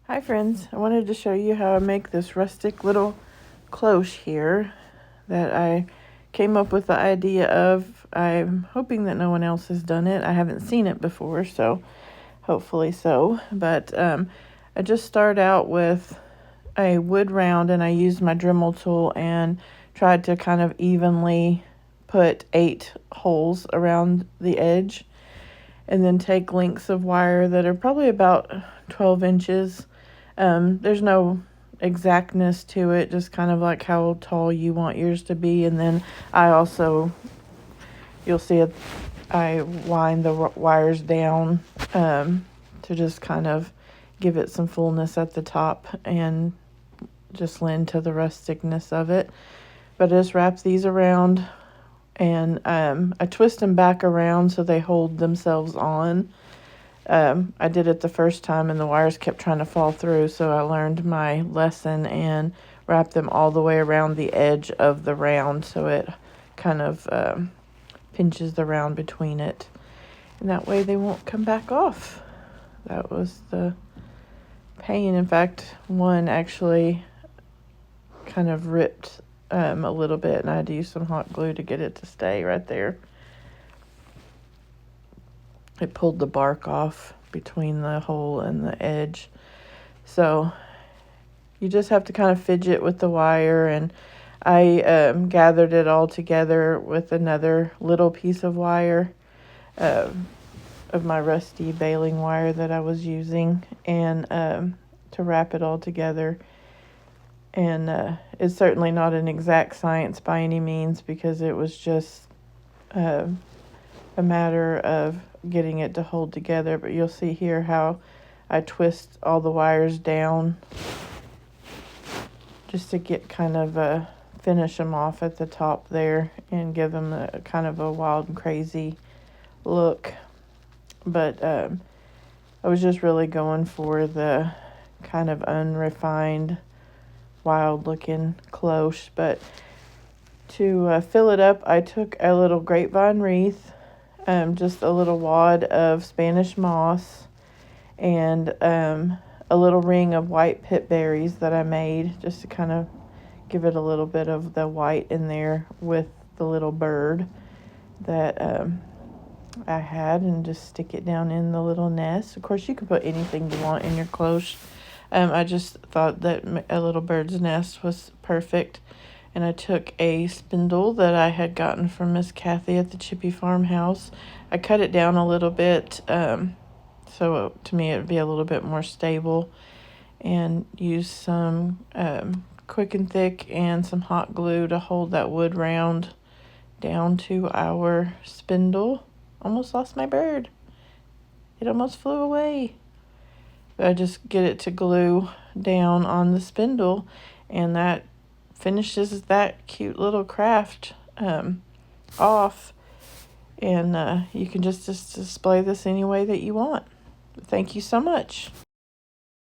Hi friends, I wanted to show you how I make this rustic little cloche here that I came up with the idea of. I'm hoping that no one else has done it. I haven't seen it before, so hopefully so. But I just start out with a wood round, and I used my Dremel tool and tried to kind of evenly put 8 holes around the edge, and then take lengths of wire that are probably about 12 inches. There's no exactness to it, just kind of like how tall you want yours to be. And then I also, you'll see it, I wind the wires down to just kind of give it some fullness at the top and just lend to the rusticness of it. But I just wrap these around, and I twist them back around so they hold themselves on. I did it the first time and the wires kept trying to fall through, so I learned my lesson and wrapped them all the way around the edge of the round so it kind of pinches the round between it, and that way they won't come back off. That was the pain. In fact, one actually kind of ripped a little bit, and I had to use some hot glue to get it to stay right there. It pulled the bark off between the hole and the edge. So you just have to kind of fidget with the wire, and I gathered it all together with another little piece of wire of my rusty baling wire that I was using, and to wrap it all together. And it's certainly not an exact science by any means, because it was just a matter of getting it to hold together. But you'll see here how I twist all the wires down just to get kind of finish them off at the top there and give them a kind of a wild and crazy look. But I was just really going for the kind of unrefined, wild looking cloche. But to fill it up, I took a little grapevine wreath, just a little wad of Spanish moss, and a little ring of white pip berries that I made just to kind of give it a little bit of the white in there with the little bird that I had, and just stick it down in the little nest. Of course, you could put anything you want in your cloche. I just thought that a little bird's nest was perfect. And I took a spindle that I had gotten from Miss Kathy at the Chippy farmhouse. I cut it down a little bit, so to me it would be a little bit more stable, and used some quick and thick and some hot glue to hold that wood round down to our spindle. Almost lost my bird. It almost flew away. But I just get it to glue down on the spindle, and that finishes that cute little craft off. And you can just display this any way that you want. Thank you so much.